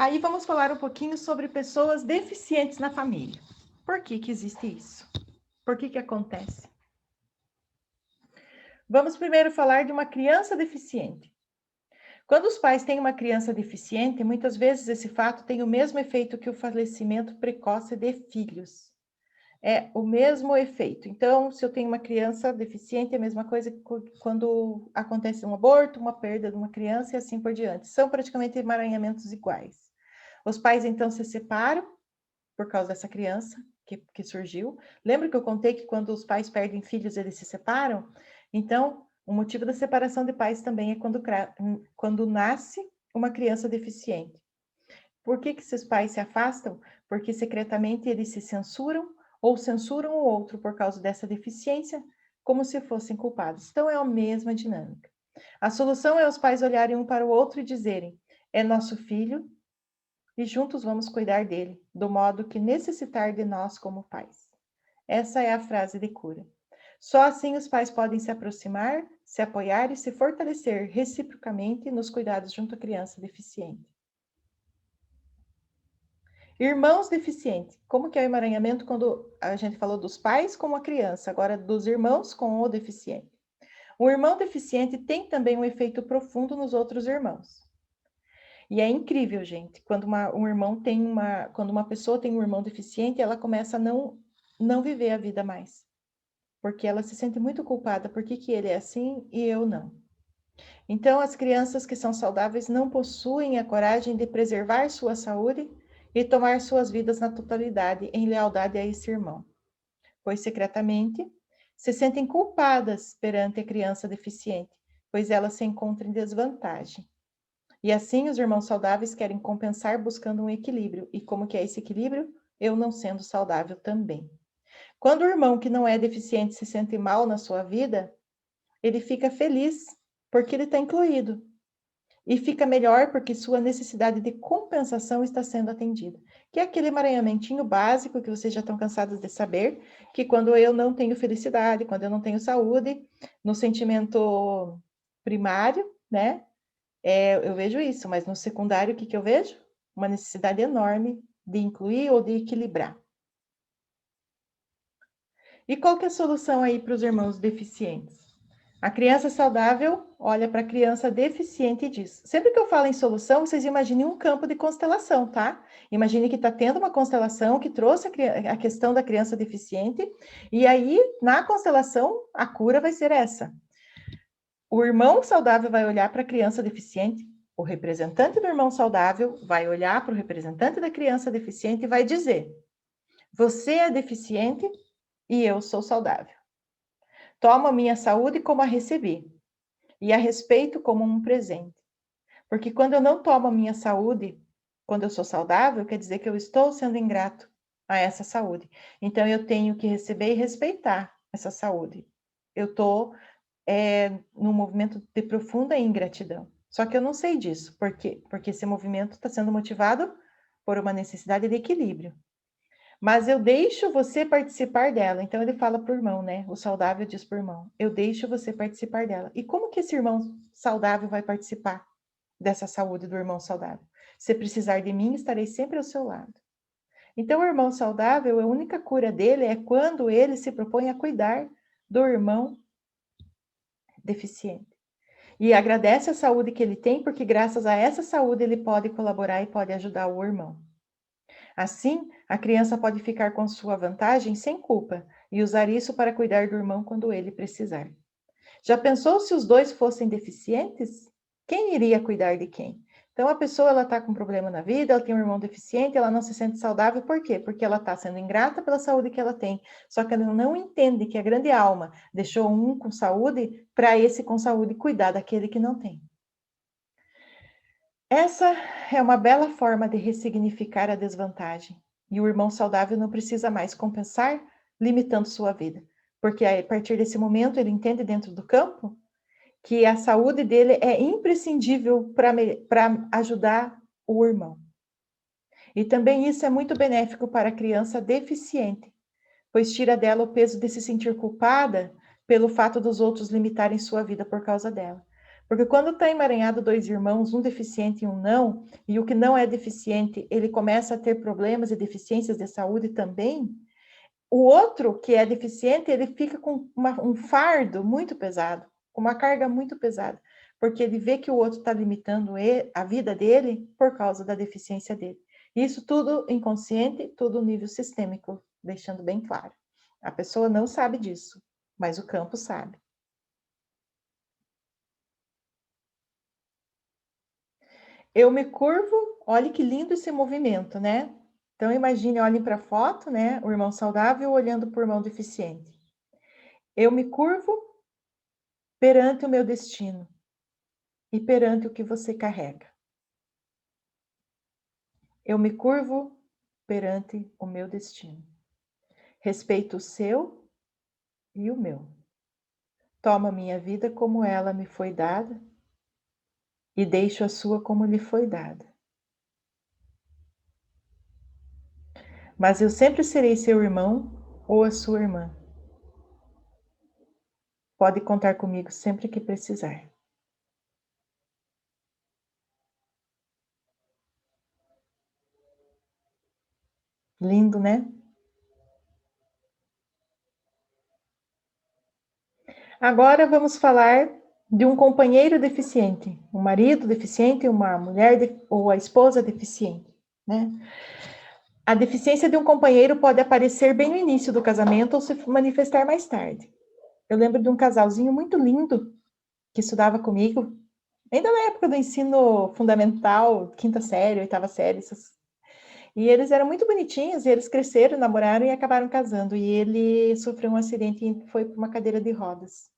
Aí vamos falar um pouquinho sobre pessoas deficientes na família. Por que que existe isso? Por que que acontece? Vamos primeiro falar de uma criança deficiente. Quando os pais têm uma criança deficiente, muitas vezes esse fato tem o mesmo efeito que o falecimento precoce de filhos. É o mesmo efeito. Então, se eu tenho uma criança deficiente, é a mesma coisa que quando acontece um aborto, uma perda de uma criança e assim por diante. São praticamente emaranhamentos iguais. Os pais, então, se separam por causa dessa criança que surgiu. Lembra que eu contei que quando os pais perdem filhos, eles se separam? Então, o motivo da separação de pais também é quando nasce uma criança deficiente. Por que que esses pais se afastam? Porque secretamente eles se censuram ou censuram o outro por causa dessa deficiência, como se fossem culpados. Então, é a mesma dinâmica. A solução é os pais olharem um para o outro e dizerem: é nosso filho, e juntos vamos cuidar dele, do modo que necessitar de nós como pais. Essa é a frase de cura. Só assim os pais podem se aproximar, se apoiar e se fortalecer reciprocamente nos cuidados junto à criança deficiente. Irmãos deficientes. Como que é o emaranhamento quando a gente falou dos pais com a criança, agora dos irmãos com o deficiente? O irmão deficiente tem também um efeito profundo nos outros irmãos. E é incrível, gente, quando quando uma pessoa tem um irmão deficiente, ela começa a não viver a vida mais. Porque ela se sente muito culpada, por que que ele é assim e eu não? Então, as crianças que são saudáveis não possuem a coragem de preservar sua saúde e tomar suas vidas na totalidade em lealdade a esse irmão, pois secretamente se sentem culpadas perante a criança deficiente, pois ela se encontra em desvantagem. E assim os irmãos saudáveis querem compensar buscando um equilíbrio. E como que é esse equilíbrio? Eu não sendo saudável também. Quando o irmão que não é deficiente se sente mal na sua vida, ele fica feliz porque ele está incluído. E fica melhor porque sua necessidade de compensação está sendo atendida. Que é aquele emaranhamentinho básico que vocês já estão cansados de saber, que quando eu não tenho felicidade, quando eu não tenho saúde, no sentimento primário, né? Eu vejo isso, mas no secundário, o que que eu vejo? Uma necessidade enorme de incluir ou de equilibrar. E qual que é a solução aí para os irmãos deficientes? A criança saudável olha para a criança deficiente e diz: sempre que eu falo em solução, vocês imaginem um campo de constelação, tá? Imagine que está tendo uma constelação que trouxe a questão da criança deficiente, e aí, na constelação, a cura vai ser essa. O irmão saudável vai olhar para a criança deficiente, o representante do irmão saudável vai olhar para o representante da criança deficiente e vai dizer: você é deficiente e eu sou saudável. Tomo a minha saúde como a recebi e a respeito como um presente. Porque quando eu não tomo a minha saúde, quando eu sou saudável, quer dizer que eu estou sendo ingrato a essa saúde. Então eu tenho que receber e respeitar essa saúde. Eu estou num movimento de profunda ingratidão. Só que eu não sei disso. Por quê? Porque esse movimento está sendo motivado por uma necessidade de equilíbrio. Mas eu deixo você participar dela. Então ele fala para o irmão, né? O saudável diz para o irmão: eu deixo você participar dela. E como que esse irmão saudável vai participar dessa saúde do irmão saudável? Se precisar de mim, estarei sempre ao seu lado. Então, o irmão saudável, a única cura dele é quando ele se propõe a cuidar do irmão deficiente. E agradece a saúde que ele tem, porque graças a essa saúde ele pode colaborar e pode ajudar o irmão. Assim, a criança pode ficar com sua vantagem sem culpa e usar isso para cuidar do irmão quando ele precisar. Já pensou se os dois fossem deficientes? Quem iria cuidar de quem? Então, a pessoa ela está com um problema na vida, ela tem um irmão deficiente, ela não se sente saudável, por quê? Porque ela está sendo ingrata pela saúde que ela tem. Só que ela não entende que a grande alma deixou um com saúde para esse com saúde cuidar daquele que não tem. Essa é uma bela forma de ressignificar a desvantagem. E o irmão saudável não precisa mais compensar, limitando sua vida. Porque a partir desse momento ele entende dentro do campo que a saúde dele é imprescindível para ajudar o irmão. E também isso é muito benéfico para a criança deficiente, pois tira dela o peso de se sentir culpada pelo fato dos outros limitarem sua vida por causa dela. Porque quando está emaranhado dois irmãos, um deficiente e um não, e o que não é deficiente, ele começa a ter problemas e deficiências de saúde também, o outro que é deficiente, ele fica com um fardo muito pesado, com uma carga muito pesada, porque ele vê que o outro está limitando a vida dele por causa da deficiência dele. Isso tudo inconsciente, tudo nível sistêmico, deixando bem claro. A pessoa não sabe disso, mas o campo sabe. Eu me curvo, olhe que lindo esse movimento, né? Então imagine, olhem para a foto, né? O irmão saudável olhando para o irmão deficiente. Eu me curvo perante o meu destino e perante o que você carrega. Eu me curvo perante o meu destino. Respeito o seu e o meu. Toma minha vida como ela me foi dada e deixo a sua como lhe foi dada. Mas eu sempre serei seu irmão ou a sua irmã. Pode contar comigo sempre que precisar. Lindo, né? Agora vamos falar de um companheiro deficiente, um marido deficiente, uma mulher ou a esposa deficiente, né? A deficiência de um companheiro pode aparecer bem no início do casamento ou se manifestar mais tarde. Eu lembro de um casalzinho muito lindo que estudava comigo, ainda na época do ensino fundamental, quinta série, oitava série, e eles eram muito bonitinhos, e eles cresceram, namoraram e acabaram casando. E ele sofreu um acidente e foi para uma cadeira de rodas.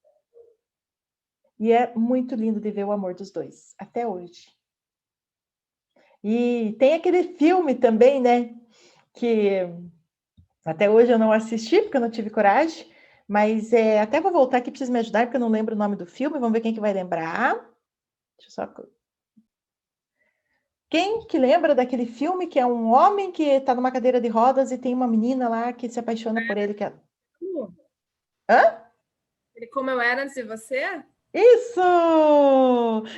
E é muito lindo de ver o amor dos dois, até hoje. E tem aquele filme também, né? Que até hoje eu não assisti, porque eu não tive coragem. Mas até vou voltar aqui, preciso me ajudar, porque eu não lembro o nome do filme. Vamos ver quem que vai lembrar. Deixa eu só... Quem que lembra daquele filme que é um homem que está numa cadeira de rodas e tem uma menina lá que se apaixona por ele? Hã? Ele Como Eu Era Antes de Você? Isso!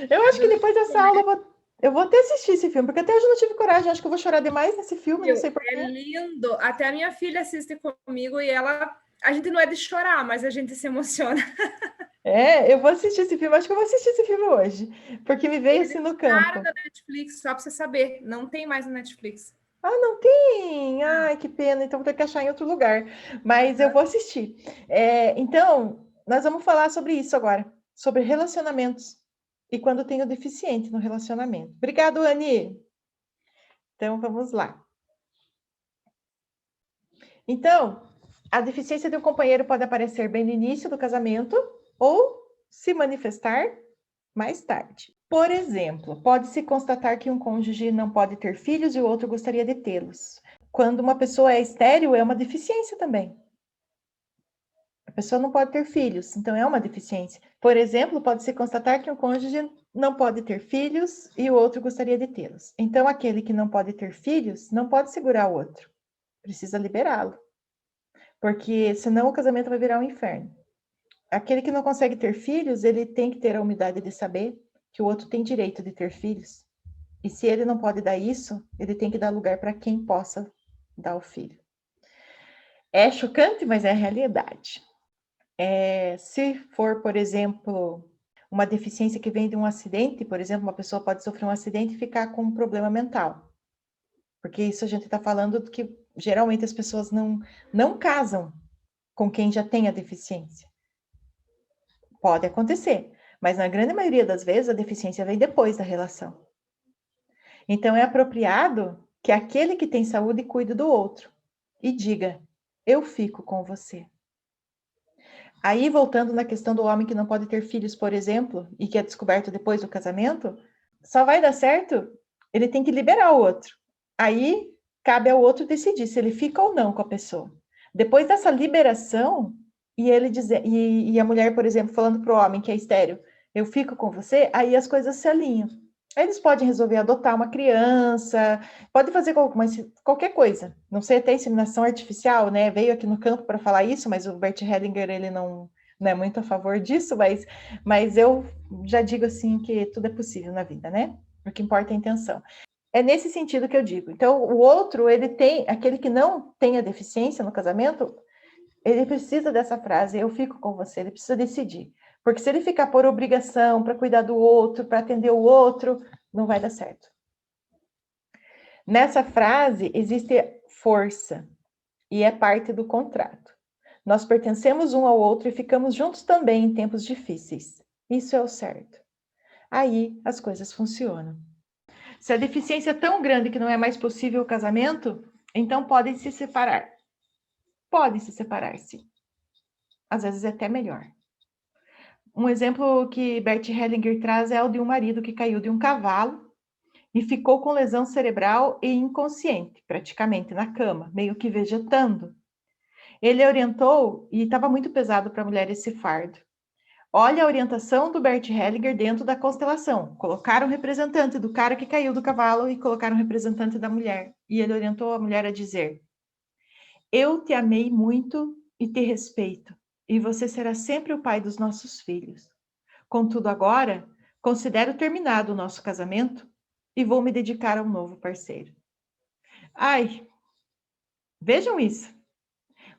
Eu acho que depois dessa aula eu vou até assistir esse filme, porque até hoje eu não tive coragem. Acho que eu vou chorar demais nesse filme, não sei porquê. É lindo. Até a minha filha assiste comigo e a gente não é de chorar, mas a gente se emociona. Eu vou assistir esse filme. Acho que eu vou assistir esse filme hoje, porque me veio assim no campo. Da Netflix, só para você saber. Não tem mais no Netflix. Ah, não tem? Ai, que pena. Então vou ter que achar em outro lugar. Mas eu vou assistir. Então, nós vamos falar sobre isso agora, sobre relacionamentos e quando tem o deficiente no relacionamento. Obrigado, Anne. Então, vamos lá. Então, a deficiência de um companheiro pode aparecer bem no início do casamento ou se manifestar mais tarde. Por exemplo, pode-se constatar que um cônjuge não pode ter filhos e o outro gostaria de tê-los. Quando uma pessoa é estéril, é uma deficiência também. A pessoa não pode ter filhos, então é uma deficiência. Por exemplo, pode-se constatar que um cônjuge não pode ter filhos e o outro gostaria de tê-los. Então, aquele que não pode ter filhos não pode segurar o outro, precisa liberá-lo, porque senão o casamento vai virar um inferno. Aquele que não consegue ter filhos, ele tem que ter a humildade de saber que o outro tem direito de ter filhos. E se ele não pode dar isso, ele tem que dar lugar para quem possa dar o filho. É chocante, mas é a realidade. Se for, por exemplo, uma deficiência que vem de um acidente, por exemplo, uma pessoa pode sofrer um acidente e ficar com um problema mental. Porque isso a gente está falando do que geralmente as pessoas não casam com quem já tem a deficiência. Pode acontecer, mas na grande maioria das vezes a deficiência vem depois da relação. Então é apropriado que aquele que tem saúde cuide do outro e diga: eu fico com você. Aí, voltando na questão do homem que não pode ter filhos, por exemplo, e que é descoberto depois do casamento, só vai dar certo, ele tem que liberar o outro. Aí, cabe ao outro decidir se ele fica ou não com a pessoa. Depois dessa liberação, e ele dizer, e a mulher, por exemplo, falando para o homem que é estéril, eu fico com você, aí as coisas se alinham. Aí eles podem resolver adotar uma criança, pode fazer qualquer coisa. Não sei até inseminação artificial, né? Veio aqui no campo para falar isso, mas o Bert Hellinger ele não não é muito a favor disso, mas eu já digo assim que tudo é possível na vida, né? O que importa é a intenção. É nesse sentido que eu digo. Então, o outro, ele tem, aquele que não tem a deficiência no casamento, ele precisa dessa frase, eu fico com você, ele precisa decidir. Porque se ele ficar por obrigação, para cuidar do outro, para atender o outro, não vai dar certo. Nessa frase existe força e é parte do contrato. Nós pertencemos um ao outro e ficamos juntos também em tempos difíceis. Isso é o certo. Aí as coisas funcionam. Se a deficiência é tão grande que não é mais possível o casamento, então podem se separar. Podem se separar, sim. Às vezes é até melhor. Um exemplo que Bert Hellinger traz é o de um marido que caiu de um cavalo e ficou com lesão cerebral e inconsciente, praticamente na cama, meio que vegetando. Ele orientou, e estava muito pesado para a mulher esse fardo. Olha a orientação do Bert Hellinger dentro da constelação. Colocaram o representante do cara que caiu do cavalo e colocaram o representante da mulher. E ele orientou a mulher a dizer: eu te amei muito e te respeito, e você será sempre o pai dos nossos filhos. Contudo, agora, considero terminado o nosso casamento e vou me dedicar a um novo parceiro. Ai, vejam isso.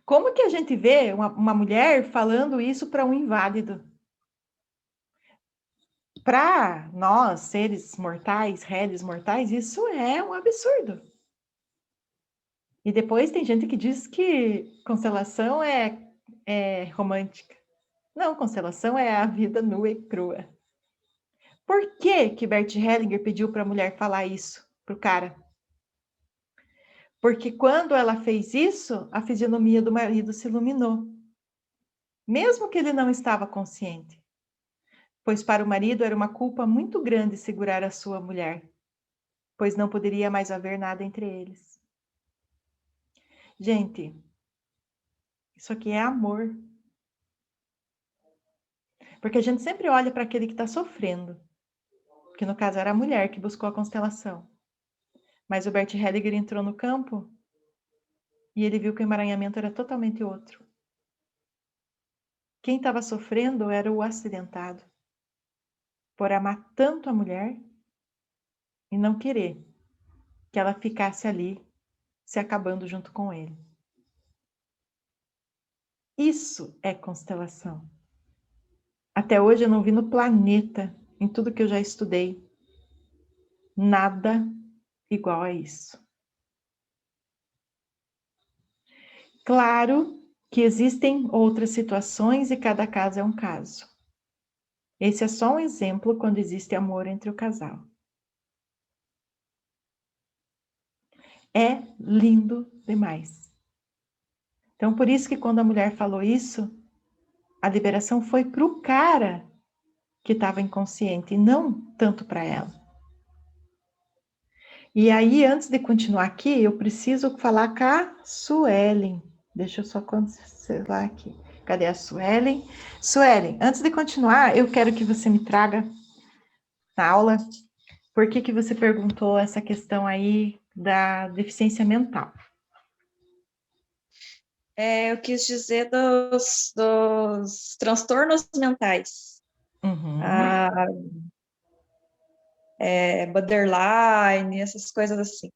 Como que a gente vê uma mulher falando isso para um inválido? Para nós, seres mortais, réis mortais, isso é um absurdo. E depois tem gente que diz que constelação é romântica. Não, constelação é a vida nua e crua. Por que Bert Hellinger pediu para a mulher falar isso para o cara? Porque quando ela fez isso, a fisionomia do marido se iluminou. Mesmo que ele não estava consciente. Pois para o marido era uma culpa muito grande segurar a sua mulher, pois não poderia mais haver nada entre eles. Gente, isso aqui é amor. Porque a gente sempre olha para aquele que está sofrendo, que no caso era a mulher que buscou a constelação. Mas o Bert Hellinger entrou no campo e ele viu que o emaranhamento era totalmente outro. Quem estava sofrendo era o acidentado, por amar tanto a mulher e não querer que ela ficasse ali, se acabando junto com ele. Isso é constelação. Até hoje eu não vi no planeta, em tudo que eu já estudei, nada igual a isso. Claro que existem outras situações e cada caso é um caso. Esse é só um exemplo quando existe amor entre o casal. É lindo demais. Então, por isso que quando a mulher falou isso, a liberação foi para o cara que estava inconsciente e não tanto para ela. E aí, antes de continuar aqui, eu preciso falar com a Suelen. Deixa eu só cancelar aqui. Cadê a Suelen? Suelen, antes de continuar, eu quero que você me traga na aula por que você perguntou essa questão aí da deficiência mental. Eu quis dizer dos transtornos mentais. Uhum. Borderline, essas coisas assim.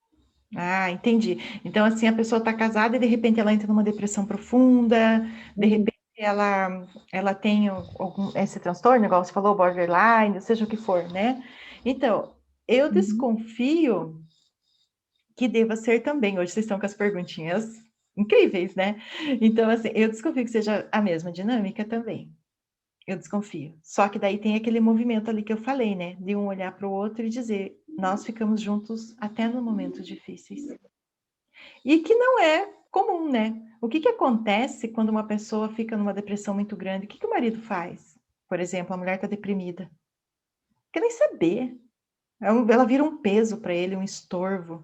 Ah, entendi. Então, assim, a pessoa está casada e de repente ela entra numa depressão profunda, de repente ela tem esse transtorno, igual você falou, borderline, seja o que for, né? Então, eu desconfio que deva ser também. Hoje vocês estão com as perguntinhas incríveis, né? Então, assim, eu desconfio que seja a mesma dinâmica também. Eu desconfio. Só que daí tem aquele movimento ali que eu falei, né? De um olhar para o outro e dizer, nós ficamos juntos até no momentos difíceis. E que não é comum, né? O que acontece quando uma pessoa fica numa depressão muito grande? O que o marido faz? Por exemplo, a mulher está deprimida. Não quer nem saber. Ela vira um peso para ele, um estorvo.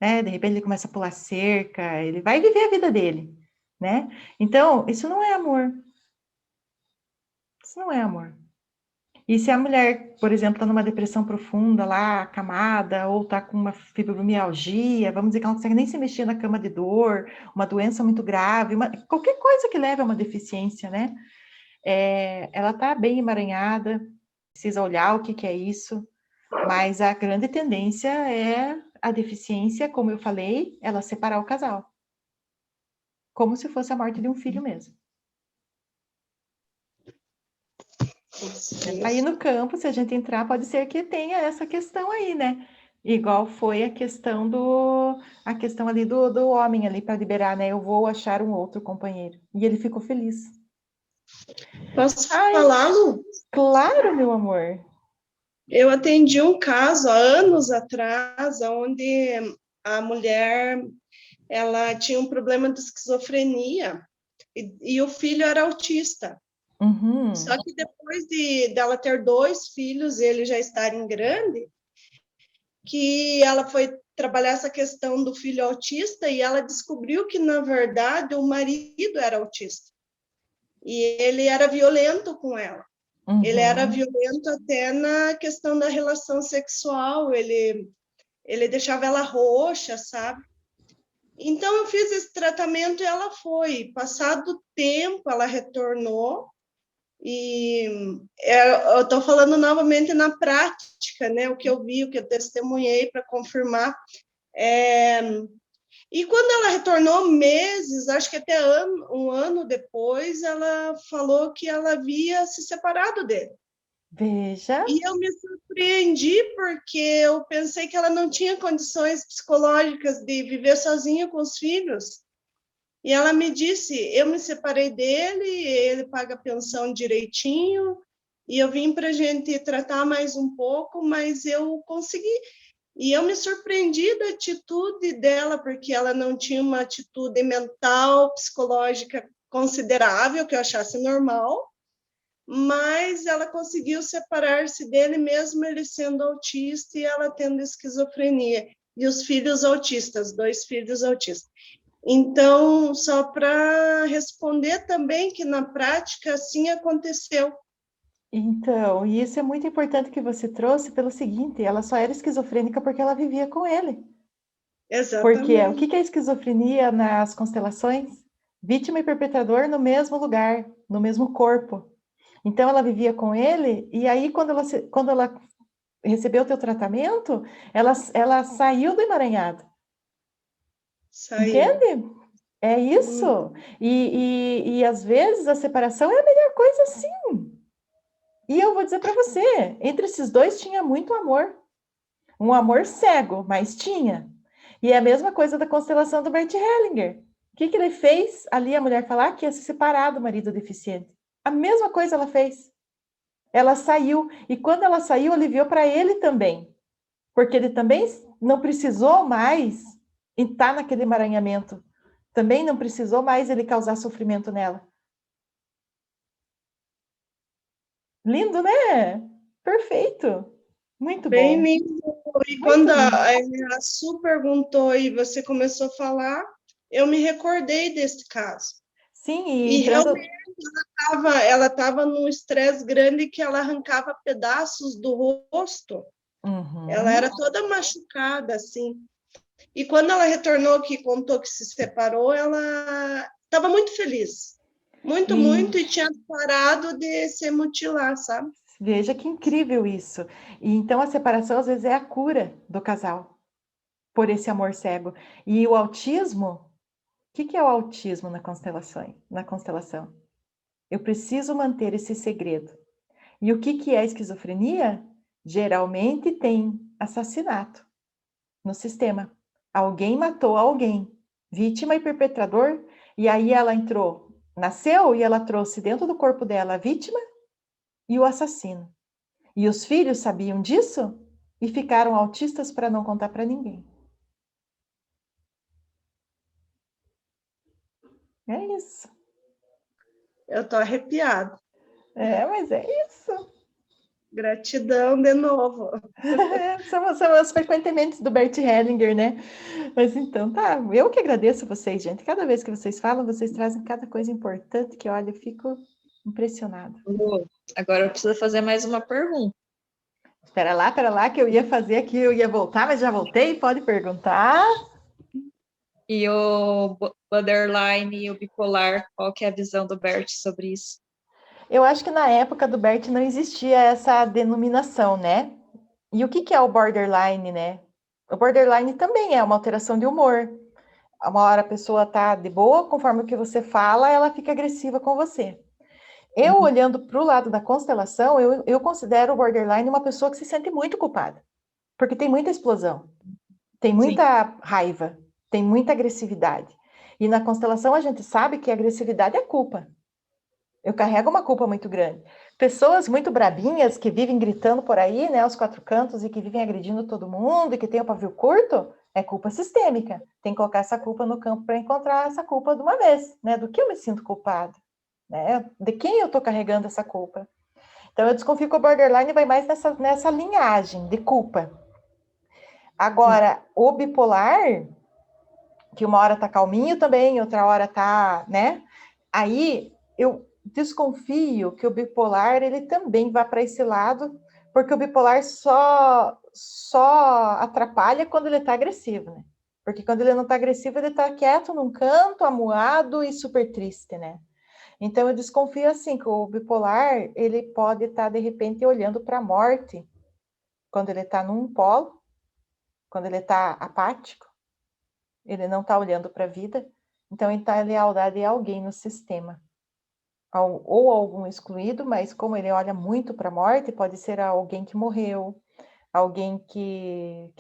Né? De repente ele começa a pular cerca, ele vai viver a vida dele, né? Então, isso não é amor. Isso não é amor. E se a mulher, por exemplo, está numa depressão profunda lá, acamada, ou está com uma fibromialgia, vamos dizer que ela não consegue nem se mexer na cama de dor, uma doença muito grave, qualquer coisa que leve a uma deficiência, né? ela está bem emaranhada, precisa olhar o que, que é isso, mas a grande tendência é a deficiência, como eu falei, ela separar o casal. Como se fosse a morte de um filho mesmo. Aí no campo, se a gente entrar, pode ser que tenha essa questão aí, né? Igual foi a questão ali do homem ali para liberar, né? Eu vou achar um outro companheiro. E ele ficou feliz. Posso Ai, falar, Lu? claro, meu amor. Eu atendi um caso há anos atrás, onde a mulher ela tinha um problema de esquizofrenia e o filho era autista. Uhum. Só que depois dela ter 2 filhos e eles já estarem grandes, que ela foi trabalhar essa questão do filho autista e ela descobriu que, na verdade, o marido era autista. E ele era violento com ela. Uhum. Ele era violento até na questão da relação sexual, ele deixava ela roxa, sabe? Então, eu fiz esse tratamento e ela foi. Passado o tempo, ela retornou. E eu estou falando novamente na prática, né? O que eu vi, o que eu testemunhei para confirmar. E quando ela retornou meses, acho que até um ano depois, ela falou que ela havia se separado dele. Veja. E eu me surpreendi porque eu pensei que ela não tinha condições psicológicas de viver sozinha com os filhos. E ela me disse, eu me separei dele, ele paga a pensão direitinho, e eu vim para a gente tratar mais um pouco, mas eu consegui. E eu me surpreendi da atitude dela, porque ela não tinha uma atitude mental, psicológica considerável, que eu achasse normal, mas ela conseguiu separar-se dele, mesmo ele sendo autista e ela tendo esquizofrenia. E os filhos autistas, 2 filhos autistas. Então, só para responder também que na prática assim aconteceu. Então, e isso é muito importante que você trouxe pelo seguinte, ela só era esquizofrênica porque ela vivia com ele. Porque o Exatamente. que é esquizofrenia nas constelações? Vítima e perpetrador no mesmo lugar, no mesmo corpo. Então, ela vivia com ele, e aí, quando ela recebeu o teu tratamento, ela saiu do emaranhado. Saiu. Entende? É isso. E às vezes a separação é a melhor coisa, sim. E eu vou dizer para você, entre esses dois tinha muito amor. Um amor cego, mas tinha. E é a mesma coisa da constelação do Bert Hellinger. O que ele fez ali, a mulher falar que ia se separar do marido deficiente? A mesma coisa ela fez. Ela saiu, e quando ela saiu, aliviou para ele também. Porque ele também não precisou mais estar naquele emaranhamento. Também não precisou mais ele causar sofrimento nela. Lindo, né? Perfeito. Muito Bem bom. lindo. E Muito quando lindo. a Su perguntou e você começou a falar, eu me recordei desse caso. Sim, e E entrando... realmente ela estava num estresse grande que ela arrancava pedaços do rosto. Uhum. Ela era toda machucada, assim. E quando ela retornou, que contou que se separou, ela estava muito feliz. Muito, muito, e tinha parado de se mutilar, sabe? Veja que incrível isso. E então a separação às vezes é a cura do casal por esse amor cego. E o autismo, o que é o autismo na constelação? Eu preciso manter esse segredo. E o que é a esquizofrenia? Geralmente tem assassinato no sistema. Alguém matou alguém, vítima e perpetrador, e aí ela nasceu e ela trouxe dentro do corpo dela a vítima e o assassino. E os filhos sabiam disso e ficaram autistas para não contar para ninguém. É isso. Eu tô arrepiada. Mas é isso. Gratidão de novo. São os frequentemente do Bert Hellinger, né? Mas então, tá. Eu que agradeço vocês, gente. Cada vez que vocês falam, vocês trazem cada coisa importante que, olha, eu fico impressionada. Agora eu preciso fazer mais uma pergunta. Espera lá, que eu ia fazer aqui, eu ia voltar, mas já voltei. Pode perguntar. E o borderline e o bipolar, qual que é a visão do Bert sobre isso? Eu acho que na época do Bert não existia essa denominação, né? E o que que é o borderline, né? O borderline também é uma alteração de humor. Uma hora a pessoa tá de boa, conforme o que você fala, ela fica agressiva com você. Eu, olhando para o lado da constelação, eu considero o borderline uma pessoa que se sente muito culpada. Porque tem muita explosão, tem muita raiva, tem muita agressividade. E na constelação a gente sabe que a agressividade é culpa. Eu carrego uma culpa muito grande. Pessoas muito brabinhas que vivem gritando por aí, né, aos quatro cantos e que vivem agredindo todo mundo e que tem o pavio curto, é culpa sistêmica. Tem que colocar essa culpa no campo para encontrar essa culpa de uma vez, né? Do que eu me sinto culpada, né? De quem eu estou carregando essa culpa? Então eu desconfio que o borderline vai mais nessa linhagem de culpa. Agora, o bipolar, que uma hora tá calminho também, outra hora tá, né? Aí eu desconfio que o bipolar ele também vai para esse lado, porque o bipolar só atrapalha quando ele está agressivo, né? Porque quando ele não está agressivo, ele está quieto num canto, amuado e super triste, né? Então eu desconfio assim que o bipolar ele pode estar de repente olhando para a morte quando ele está num polo, quando ele está apático, ele não está olhando para a vida, então ele está em lealdade a alguém no sistema. Ou algum excluído, mas como ele olha muito para a morte, pode ser alguém que morreu, alguém que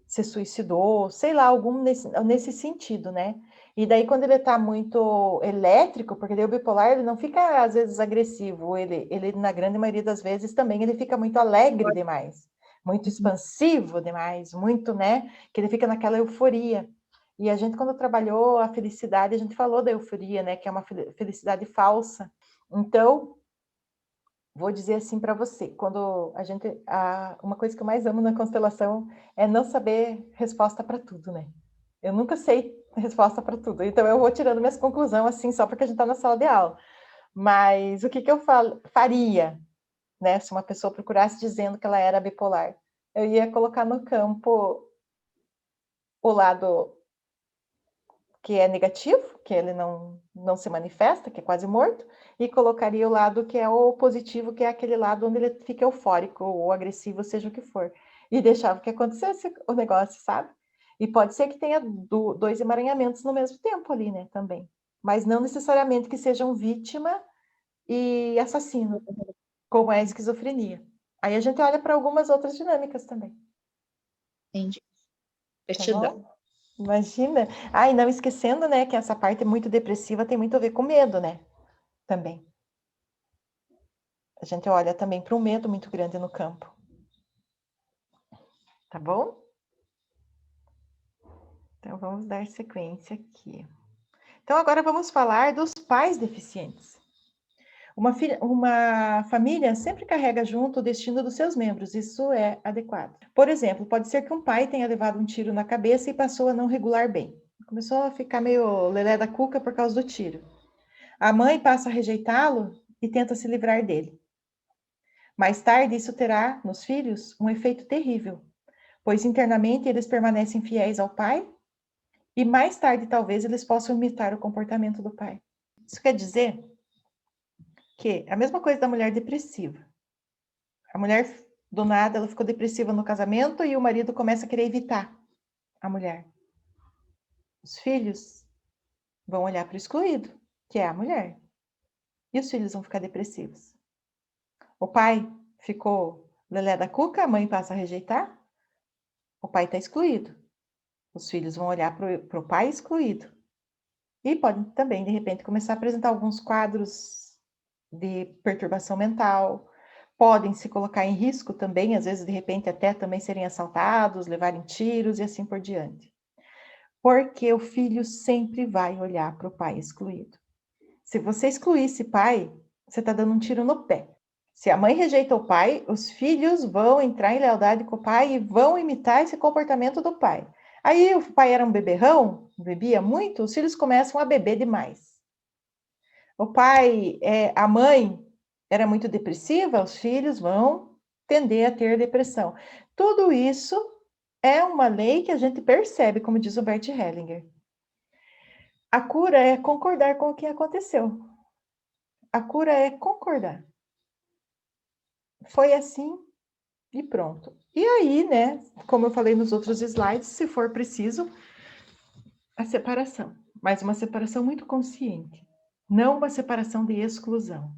se suicidou, sei lá, algum nesse sentido, né? E daí quando ele está muito elétrico, porque daí o bipolar ele não fica às vezes agressivo, ele na grande maioria das vezes também ele fica muito alegre demais, muito expansivo demais, muito, né? Que ele fica naquela euforia. E a gente, quando trabalhou a felicidade, a gente falou da euforia, né? Que é uma felicidade falsa. Então, vou dizer assim para você, quando uma coisa que eu mais amo na constelação é não saber resposta para tudo, né? Eu nunca sei resposta para tudo. Então, eu vou tirando minhas conclusões assim, só porque a gente está na sala de aula. Mas o que eu faria, né? Se uma pessoa procurasse dizendo que ela era bipolar, eu ia colocar no campo o lado que é negativo, que ele não se manifesta, que é quase morto, e colocaria o lado que é o positivo, que é aquele lado onde ele fica eufórico ou agressivo, seja o que for. E deixava que acontecesse o negócio, sabe? E pode ser que tenha dois emaranhamentos no mesmo tempo ali, né, também. Mas não necessariamente que sejam vítima e assassino, como é a esquizofrenia. Aí a gente olha para algumas outras dinâmicas também. Entendi. Tá Gratidão. bom? Imagina. Ah, e não esquecendo, né, que essa parte muito depressiva tem muito a ver com medo, né? Também. A gente olha também para um medo muito grande no campo. Tá bom? Então, vamos dar sequência aqui. Então, agora vamos falar dos pais deficientes. Uma família sempre carrega junto o destino dos seus membros, isso é adequado. Por exemplo, pode ser que um pai tenha levado um tiro na cabeça e passou a não regular bem. Começou a ficar meio lelé da cuca por causa do tiro. A mãe passa a rejeitá-lo e tenta se livrar dele. Mais tarde, isso terá, nos filhos, um efeito terrível, pois internamente eles permanecem fiéis ao pai e mais tarde, talvez, eles possam imitar o comportamento do pai. Isso quer dizer que a mesma coisa da mulher depressiva. A mulher, do nada, ela ficou depressiva no casamento e o marido começa a querer evitar a mulher. Os filhos vão olhar para o excluído, que é a mulher. E os filhos vão ficar depressivos. O pai ficou lelé da cuca, a mãe passa a rejeitar. O pai está excluído. Os filhos vão olhar para o pai excluído. E podem também, de repente, começar a apresentar alguns quadros de perturbação mental. Podem se colocar em risco também, às vezes, de repente, até também serem assaltados, levarem tiros e assim por diante. Porque o filho sempre vai olhar para o pai excluído. Se você excluir esse pai, você está dando um tiro no pé. Se a mãe rejeita o pai, os filhos vão entrar em lealdade com o pai e vão imitar esse comportamento do pai. Aí o pai era um beberrão, bebia muito, os filhos começam a beber demais. A mãe era muito depressiva, os filhos vão tender a ter depressão. Tudo isso é uma lei que a gente percebe, como diz o Bert Hellinger. A cura é concordar com o que aconteceu. A cura é concordar. Foi assim e pronto. E aí, né, como eu falei nos outros slides, se for preciso, a separação. Mas uma separação muito consciente. Não uma separação de exclusão.